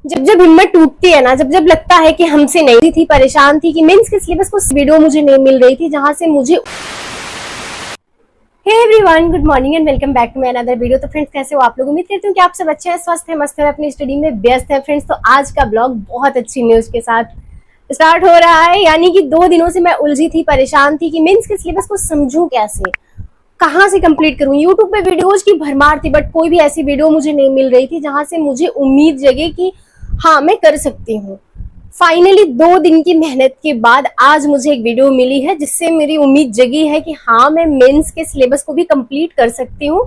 जब जब हिम्मत टूटती है ना, जब जब लगता है कि हमसे नहीं थी, परेशान थी कि मेंस के सिलेबस को वीडियो मुझे नहीं मिल रही थी जहां से मुझे। Hey everyone, good morning and welcome back to my another video. तो फ्रेंड्स, कैसे हो आप लोग? उम्मीद करती हूँ कि आप सब अच्छे हैं, स्वस्थ हैं, मस्त हैं, अपनी स्टडी में व्यस्त है। फ्रेंड्स, तो आज का ब्लॉग बहुत अच्छी न्यूज के साथ स्टार्ट हो रहा है। यानी कि 2 दिनों से मैं उलझी थी, परेशान थी कि मेंस के सिलेबस को समझूं कैसे, कहाँ से कंप्लीट करूं। यूट्यूब पे वीडियोज की भरमार थी, बट कोई भी ऐसी वीडियो मुझे नहीं मिल रही थी जहां से मुझे उम्मीद जगे कि हाँ, मैं कर सकती हूँ। फाइनली 2 दिन की मेहनत के बाद आज मुझे एक वीडियो मिली है जिससे मेरी उम्मीद जगी है कि हाँ, मैं मेंस के सिलेबस को भी कंप्लीट कर सकती हूँ।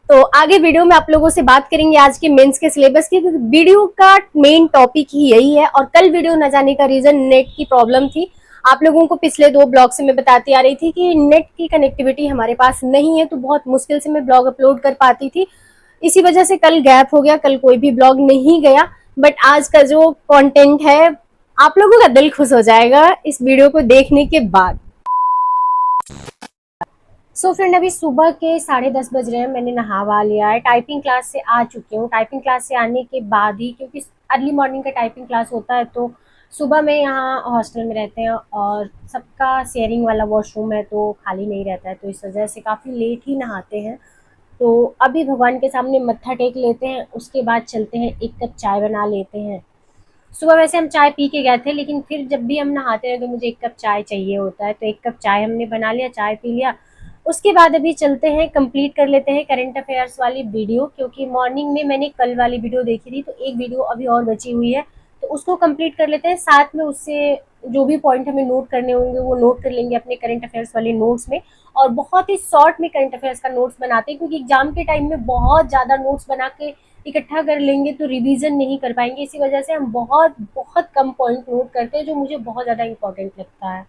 तो आगे वीडियो में आप लोगों से बात करेंगे आज के मेंस के सिलेबस की, क्योंकि वीडियो का मेन टॉपिक ही यही है। और कल वीडियो न जाने का रीजन नेट की प्रॉब्लम थी। आप लोगों को पिछले 2 ब्लॉग से मैं बताती आ रही थी कि नेट की कनेक्टिविटी हमारे पास नहीं है, तो बहुत मुश्किल से मैं ब्लॉग अपलोड कर पाती थी। इसी वजह से कल गैप हो गया, कल कोई भी ब्लॉग नहीं गया। बट आज का जो कंटेंट है, आप लोगों का दिल खुश हो जाएगा इस वीडियो को देखने के बाद। सो फ्रेंड, अभी सुबह के 10:30 बज रहे हैं। मैंने नहा वा लिया है, टाइपिंग क्लास से आ चुकी हूँ। टाइपिंग क्लास से आने के बाद ही, क्योंकि अर्ली मॉर्निंग का टाइपिंग क्लास होता है, तो सुबह में यहाँ हॉस्टल में रहते हैं और सबका शेयरिंग वाला वॉशरूम है, तो खाली नहीं रहता है, तो इस वजह से काफ़ी लेट ही नहाते हैं। तो अभी भगवान के सामने मत्था टेक लेते हैं, उसके बाद चलते हैं, 1 कप चाय बना लेते हैं। सुबह वैसे हम चाय पी के गए थे, लेकिन फिर जब भी हम नहाते हैं तो मुझे 1 कप चाय चाहिए होता है, तो 1 कप चाय हमने बना लिया, चाय पी लिया। उसके बाद अभी चलते हैं, कंप्लीट कर लेते हैं करंट अफेयर्स वाली वीडियो, क्योंकि मॉर्निंग में मैंने कल वाली वीडियो देखी थी, तो एक वीडियो अभी और बची हुई है, तो उसको कंप्लीट कर लेते हैं। साथ में उससे जो भी पॉइंट हमें नोट करने होंगे वो नोट कर लेंगे अपने करंट अफेयर्स वाले नोट्स में। और बहुत ही शॉर्ट में करंट अफेयर्स का नोट्स बनाते हैं, क्योंकि एग्जाम के टाइम में बहुत ज़्यादा नोट्स बना के इकट्ठा कर लेंगे तो रिवीजन नहीं कर पाएंगे। इसी वजह से हम बहुत बहुत कम पॉइंट नोट करते हैं, जो मुझे बहुत ज़्यादा इंपॉर्टेंट लगता है।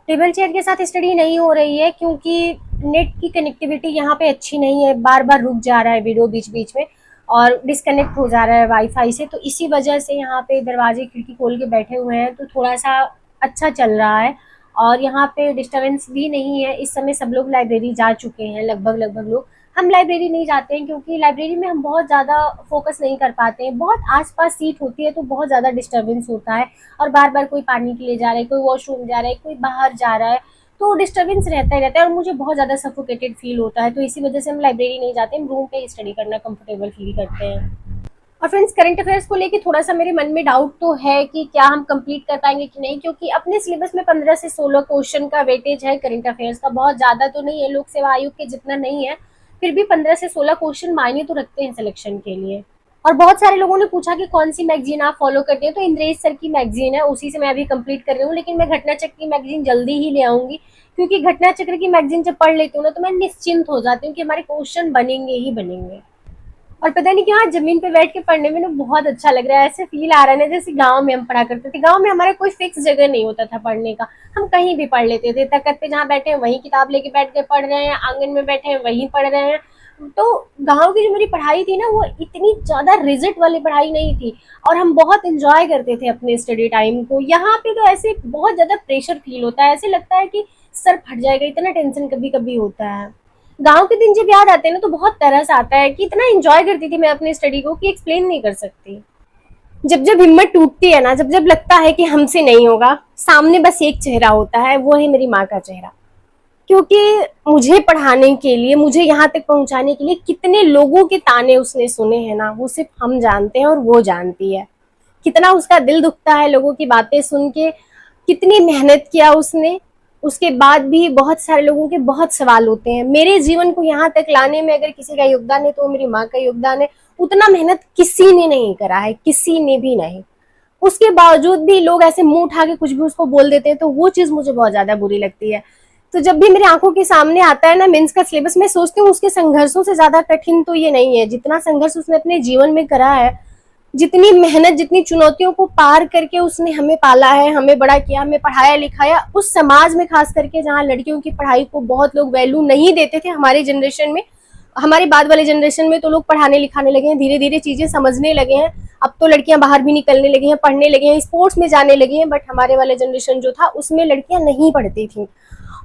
टेबल चेयर के साथ स्टडी नहीं हो रही है, क्योंकि नेट की कनेक्टिविटी यहाँ पे अच्छी नहीं है, बार बार रुक जा रहा है वीडियो बीच बीच में और डिस्कनेक्ट हो जा रहा है वाईफाई से, तो इसी वजह से यहाँ पे दरवाजे खिड़की खोल के बैठे हुए हैं, तो थोड़ा सा अच्छा चल रहा है। और यहाँ पे डिस्टर्बेंस भी नहीं है। इस समय सब लोग लाइब्रेरी जा चुके हैं, लगभग लोग। हम लाइब्रेरी नहीं जाते हैं, क्योंकि लाइब्रेरी में हम बहुत ज़्यादा फोकस नहीं कर पाते हैं। बहुत आसपास सीट होती है, तो बहुत ज़्यादा डिस्टर्बेंस होता है, और बार बार कोई पानी के लिए जा रहा है, कोई वॉशरूम जा रहा है, कोई बाहर जा रहा है, तो डिस्टर्बेंस रहता ही रहता है और मुझे बहुत ज़्यादा सफोकेटेड फील होता है। तो इसी वजह से हम लाइब्रेरी नहीं जाते, हम रूम पे ही स्टडी करना कंफर्टेबल फील करते हैं। और फ्रेंड्स, करंट अफेयर्स को लेके थोड़ा सा मेरे मन में डाउट तो है कि क्या हम कंप्लीट कर पाएंगे कि नहीं, क्योंकि अपने सिलेबस में 15 से 16 क्वेश्चन का वेटेज है करंट अफेयर्स का। बहुत ज़्यादा तो नहीं है, लोक सेवा आयोग के जितना नहीं है, फिर भी 15 से 16 क्वेश्चन मायने तो रखते हैं सिलेक्शन के लिए। और बहुत सारे लोगों ने पूछा कि कौन सी मैगजीन आप फॉलो करते हैं, तो इंद्रेश सर की मैगजीन है, उसी से मैं अभी कंप्लीट कर रही हूँ। लेकिन मैं घटना चक्र की मैगजीन जल्दी ही ले आऊंगी, क्योंकि घटना चक्र की मैगजीन जब पढ़ लेती हूँ ना, तो मैं निश्चिंत हो जाती हूँ कि हमारे क्वेश्चन बनेंगे ही बनेंगे। और पता नहीं क्यों आज जमीन पे बैठ के पढ़ने में ना बहुत अच्छा लग रहा है। ऐसे फील आ रहा है ना जैसे गांव में हम पढ़ा करते थे। गांव में हमारा कोई फिक्स जगह नहीं होता था पढ़ने का, हम कहीं भी पढ़ लेते थे। तख्त पे जहाँ बैठे हैं वहीं किताब लेके बैठ के पढ़ रहे हैं, आंगन में बैठे हैं वहीं पढ़ रहे हैं। तो गांव की जो मेरी पढ़ाई थी ना, वो इतनी ज्यादा रिजिट वाली पढ़ाई नहीं थी, और हम बहुत इंजॉय करते थे अपने स्टडी टाइम को। यहाँ पे तो ऐसे बहुत ज्यादा प्रेशर फील होता है, ऐसे लगता है कि सर फट जाएगा, इतना टेंशन कभी कभी होता है। गाँव के दिन जब याद आते हैं ना, तो बहुत तरस आता है कि इतना एंजॉय करती थी मैं अपनी स्टडी को कि एक्सप्लेन नहीं कर सकती। जब जब हिम्मत टूटती है ना, जब जब लगता है कि हमसे नहीं होगा, सामने बस एक चेहरा होता है, वो है मेरी माँ का चेहरा। क्योंकि मुझे पढ़ाने के लिए, मुझे यहाँ तक पहुंचाने के लिए कितने लोगों के ताने उसने सुने हैं ना, वो सिर्फ हम जानते हैं और वो जानती है। कितना उसका दिल दुखता है लोगों की बातें सुन के, कितनी मेहनत किया उसने। उसके बाद भी बहुत सारे लोगों के बहुत सवाल होते हैं। मेरे जीवन को यहाँ तक लाने में अगर किसी का योगदान है तो मेरी माँ का योगदान है। उतना मेहनत किसी ने नहीं करा है, किसी ने भी नहीं। उसके बावजूद भी लोग ऐसे मुंह उठा के कुछ भी उसको बोल देते हैं, तो वो चीज मुझे बहुत ज्यादा बुरी लगती है। तो जब भी मेरी आंखों के सामने आता है ना मेंस का सिलेबस, मैं सोचती हूँ उसके संघर्षों से ज्यादा कठिन तो ये नहीं है। जितना संघर्ष उसने अपने जीवन में करा है, जितनी मेहनत, जितनी चुनौतियों को पार करके उसने हमें पाला है, हमें बड़ा किया, हमें पढ़ाया लिखाया, उस समाज में खास करके जहाँ लड़कियों की पढ़ाई को बहुत लोग वैल्यू नहीं देते थे हमारे जनरेशन में। हमारे बाद वाले जनरेशन में तो लोग पढ़ाने लिखाने लगे हैं, धीरे धीरे चीजें समझने लगे हैं। अब तो लड़कियां बाहर भी निकलने लगी हैं, पढ़ने लगे हैं, स्पोर्ट्स में जाने लगी हैं। बट हमारे वाले जनरेशन जो था, उसमें लड़कियां नहीं पढ़ती थी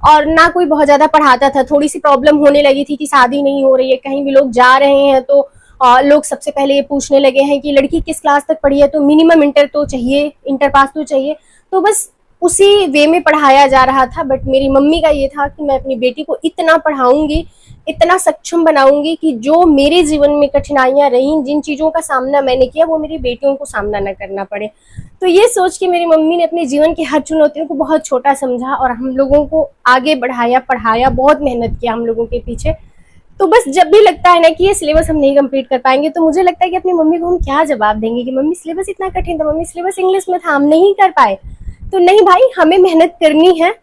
और ना कोई बहुत ज्यादा पढ़ाता था। थोड़ी सी प्रॉब्लम होने लगी थी कि शादी नहीं हो रही है, कहीं भी लोग जा रहे हैं तो लोग सबसे पहले ये पूछने लगे हैं कि लड़की किस क्लास तक पढ़ी है, तो मिनिमम इंटर तो चाहिए, इंटर पास तो चाहिए। तो बस उसी वे में पढ़ाया जा रहा था। बट मेरी मम्मी का ये था कि मैं अपनी बेटी को इतना पढ़ाऊंगी, इतना सक्षम बनाऊंगी कि जो मेरे जीवन में कठिनाइयां रहीं, जिन चीजों का सामना मैंने किया, वो मेरी बेटियों को सामना न करना पड़े। तो ये सोच के मेरी मम्मी ने अपने जीवन की हर चुनौतियों को बहुत छोटा समझा और हम लोगों को आगे बढ़ाया, पढ़ाया, बहुत मेहनत किया हम लोगों के पीछे। तो बस जब भी लगता है ना कि ये सिलेबस हम नहीं कंप्लीट कर पाएंगे, तो मुझे लगता है कि अपनी मम्मी को हम क्या जवाब देंगे कि मम्मी सिलेबस इतना कठिन था, मम्मी सिलेबस इंग्लिश में था, हम नहीं कर पाए। तो नहीं भाई, हमें मेहनत करनी है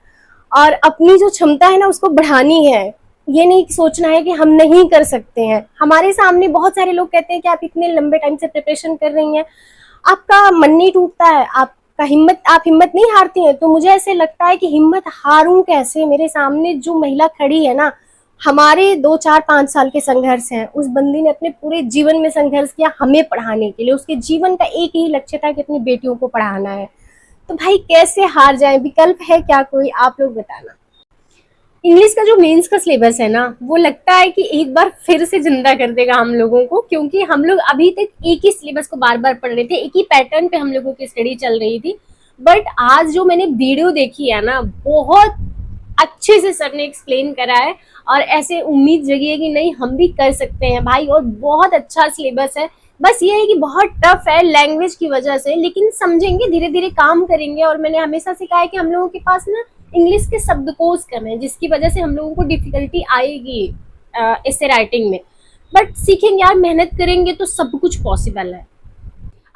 और अपनी जो क्षमता है ना उसको बढ़ानी है। ये नहीं सोचना है कि हम नहीं कर सकते हैं। हमारे सामने बहुत सारे लोग कहते हैं कि आप इतने लंबे टाइम से प्रिपरेशन कर रही हैं, आपका मन नहीं टूटता है, आपका आप हिम्मत नहीं हारती हैं। तो मुझे ऐसे लगता है कि हिम्मत हारूं कैसे। मेरे सामने जो महिला खड़ी है ना, हमारे 2 4 5 साल के संघर्ष हैं, उस बंदी ने अपने पूरे जीवन में संघर्ष किया हमें पढ़ाने के लिए। उसके जीवन का एक ही लक्ष्य था कि अपनी बेटियों को पढ़ाना है। तो भाई कैसे हार जाए, विकल्प है क्या कोई, आप लोग बताना। इंग्लिश का जो मेंस का सिलेबस है ना, वो लगता है कि एक बार फिर से जिंदा कर देगा हम लोगों को, क्योंकि हम लोग अभी तक एक ही सिलेबस को बार बार पढ़ रहे थे, एक ही पैटर्न पे हम लोगों की स्टडी चल रही थी। बट आज जो मैंने वीडियो देखी है ना, बहुत अच्छे से सर ने एक्सप्लेन करा है और ऐसे उम्मीद जगी है कि नहीं हम भी कर सकते हैं भाई। और बहुत अच्छा सिलेबस है। बस ये है कि बहुत टफ है लैंग्वेज की वजह से, लेकिन समझेंगे, धीरे धीरे काम करेंगे। और मैंने हमेशा से कहा है कि हम लोगों के पास ना इंग्लिश के शब्दकोश कम है, जिसकी वजह से हम लोगों को डिफिकल्टी आएगी इससे राइटिंग में। बट सीखेंगे यार, मेहनत करेंगे तो सब कुछ पॉसिबल है।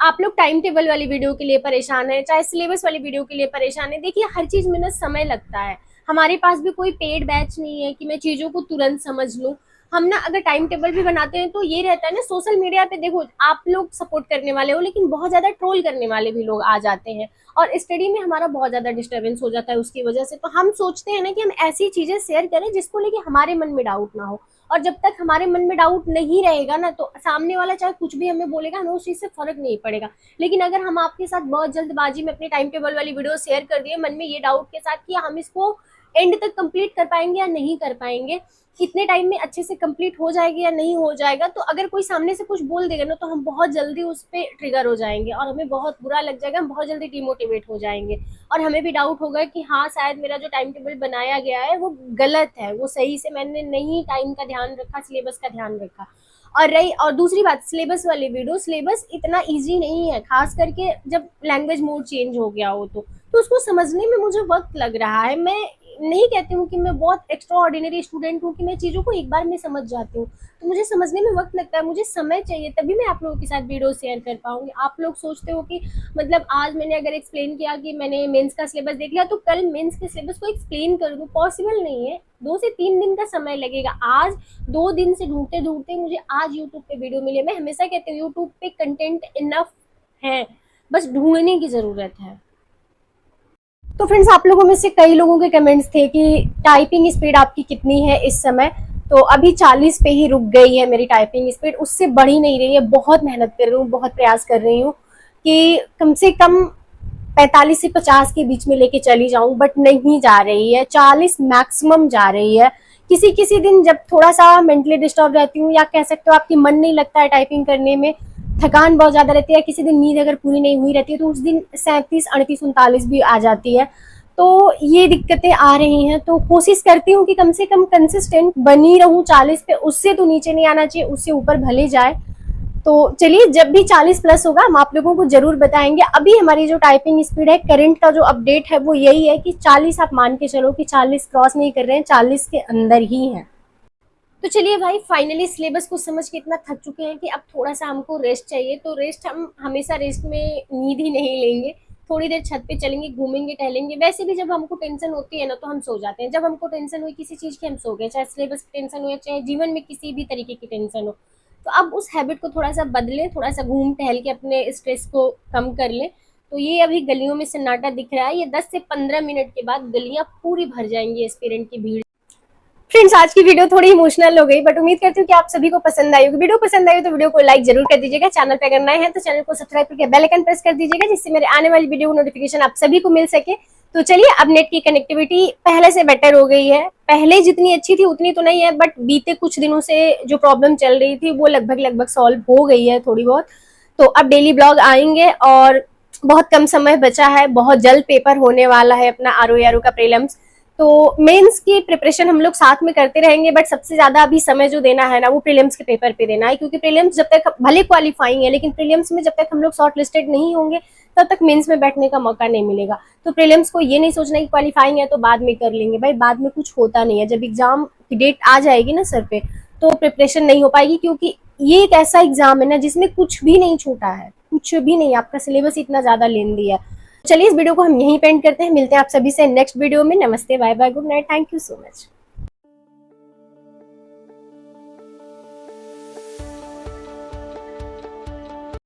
आप लोग टाइम टेबल वाली वीडियो के लिए परेशान है, चाहे सिलेबस वाली वीडियो के लिए परेशान है। देखिए हर चीज में ना समय लगता है। हमारे पास भी कोई पेड बैच नहीं है कि मैं चीजों को तुरंत समझ लूं। हम ना अगर टाइम टेबल भी बनाते हैं तो ये रहता है ना, सोशल मीडिया पे देखो आप लोग सपोर्ट करने वाले हो, लेकिन बहुत ज्यादा ट्रोल करने वाले भी लोग आ जाते हैं और स्टडी में हमारा बहुत ज्यादा डिस्टर्बेंस हो जाता है उसकी वजह से। तो हम सोचते हैं ना कि हम ऐसी चीजें शेयर करें जिसको लेके हमारे मन में डाउट ना हो। और जब तक हमारे मन में डाउट नहीं रहेगा ना, तो सामने वाला चाहे कुछ भी हमें बोलेगा, हमें उस चीज से फर्क नहीं पड़ेगा। लेकिन अगर हम आपके साथ बहुत जल्दबाजी में अपने टाइम टेबल वाली वीडियो शेयर कर दिए मन में ये डाउट के साथ कि हम इसको एंड तक कंप्लीट कर पाएंगे या नहीं कर पाएंगे, कितने टाइम में अच्छे से कंप्लीट हो जाएगी या नहीं हो जाएगा, तो अगर कोई सामने से कुछ बोल देगा ना, तो हम बहुत जल्दी उस पर ट्रिगर हो जाएंगे और हमें बहुत बुरा लग जाएगा, हम बहुत जल्दी डिमोटिवेट हो जाएंगे। और हमें भी डाउट होगा कि हाँ शायद मेरा जो टाइम टेबल बनाया गया है वो गलत है, वो सही से मैंने नहीं टाइम का ध्यान रखा, सिलेबस का ध्यान रखा। और दूसरी बात, सिलेबस वाली वीडियो, सिलेबस इतना इजी नहीं है, खास करके जब लैंग्वेज मोड चेंज हो गया हो तो उसको समझने में मुझे वक्त लग रहा है। मैं नहीं कहती हूँ कि मैं बहुत एक्स्ट्रा ऑर्डिनरी स्टूडेंट हूँ कि मैं चीज़ों को एक बार में समझ जाती हूँ। तो मुझे समझने में वक्त लगता है, मुझे समय चाहिए, तभी मैं आप लोगों के साथ वीडियो शेयर कर पाऊंगी। आप लोग सोचते हो कि मतलब आज मैंने अगर एक्सप्लेन किया कि मैंने मेंस का सिलेबस देख लिया तो कल मेंस के सिलेबस को एक्सप्लेन कर दूँ, पॉसिबल नहीं है। 2 से 3 दिन का समय लगेगा। आज 2 दिन से ढूंढते ढूंढते मुझे आज यूट्यूब पे वीडियो मिली है। मैं हमेशा कहती हूँ यूट्यूब पे कंटेंट इनफ है, बस ढूंढने की जरूरत है। तो फ्रेंड्स, आप लोगों में से कई लोगों के कमेंट्स थे कि टाइपिंग स्पीड आपकी कितनी है इस समय। तो अभी 40 पे ही रुक गई है मेरी टाइपिंग स्पीड, उससे बढ़ ही नहीं रही है। बहुत मेहनत कर रही हूँ, बहुत प्रयास कर रही हूँ कि कम से कम 45 से 50 के बीच में लेके चली जाऊं, बट नहीं जा रही है। 40 मैक्सिमम जा रही है। किसी किसी दिन जब थोड़ा सा मेंटली डिस्टर्ब रहती हूँ, या कह सकते हो आपकी मन नहीं लगता है टाइपिंग करने में, थकान बहुत ज्यादा रहती है, किसी दिन नींद अगर पूरी नहीं हुई रहती है, तो उस दिन 37 38 39 भी आ जाती है। तो ये दिक्कतें आ रही हैं। तो कोशिश करती हूँ कि कम से कम कंसिस्टेंट बनी रहूं 40 पे, उससे तो नीचे नहीं आना चाहिए, उससे ऊपर भले जाए। तो चलिए, जब भी 40 प्लस होगा हम आप लोगों को जरूर बताएंगे। अभी हमारी जो टाइपिंग स्पीड है, करंट का जो अपडेट है वो यही है कि 40, आप मान के चलो कि 40 क्रॉस नहीं कर रहे हैं, 40 के अंदर ही है। तो चलिए भाई, फाइनली सिलेबस को समझ के इतना थक चुके हैं कि अब थोड़ा सा हमको रेस्ट चाहिए। तो रेस्ट, हम हमेशा रेस्ट में नींद ही नहीं लेंगे, थोड़ी देर छत पे चलेंगे, घूमेंगे, टहलेंगे। वैसे भी जब हमको टेंशन होती है ना तो हम सो जाते हैं। जब हमको टेंशन हुई किसी चीज़ की, हम सो गए, चाहे सिलेबस की टेंशन हो या चाहे जीवन में किसी भी तरीके की टेंशन हो। तो अब उस हैबिट को थोड़ा सा बदलें, थोड़ा सा घूम टहल के अपने स्ट्रेस को कम कर लें। तो ये अभी गलियों में सन्नाटा दिख रहा है, ये 10 से 15 मिनट के बाद गलियां पूरी भर जाएंगी एस्पिरेंट की भीड़। फ्रेंड्स, आज की वीडियो थोड़ी इमोशनल हो गई, बट उम्मीद करती हूँ कि आप सभी को पसंद आई होगी। वीडियो पसंद आई तो वीडियो को लाइक जरूर कर दीजिएगा। चैनल पे अगर नए हैं तो चैनल को सब्सक्राइब करके बेल आइकन प्रेस कर दीजिएगा, जिससे मेरे आने वाली वीडियो नोटिफिकेशन आप सभी को मिल सके। तो चलिए, अब नेट की कनेक्टिविटी पहले से बेटर हो गई है। पहले जितनी अच्छी थी उतनी तो नहीं है, बट बीते कुछ दिनों से जो प्रॉब्लम चल रही थी वो लगभग सॉल्व हो गई है थोड़ी बहुत। तो अब डेली ब्लॉग आएंगे और बहुत कम समय बचा है, बहुत जल्द पेपर होने वाला है अपना आरओ का प्रीलिम्स। तो मेंस की प्रिपरेशन हम लोग साथ में करते रहेंगे, बट सबसे ज्यादा अभी समय जो देना है ना वो प्रीलिम्स के पेपर पे देना है, क्योंकि प्रीलिम्स जब तक भले क्वालिफाइंग है, लेकिन प्रीलिम्स में जब तक हम लोग शॉर्ट लिस्टेड नहीं होंगे तब तक मेंस में बैठने का मौका नहीं मिलेगा। तो प्रीलिम्स को ये नहीं सोचना कि क्वालिफाइंग है तो बाद में कर लेंगे, भाई बाद में कुछ होता नहीं है। जब एग्जाम की डेट आ जाएगी ना सर पे, तो प्रिपरेशन नहीं हो पाएगी, क्योंकि ये एक ऐसा एग्जाम है ना जिसमें कुछ भी नहीं छूटा है, कुछ भी नहीं। आपका सिलेबस इतना ज्यादा लेंदी है। चलिए, इस वीडियो को हम यहीं पेंड करते हैं। मिलते हैं आप सभी से नेक्स्ट वीडियो में। नमस्ते, bye bye, good night, thank you so much.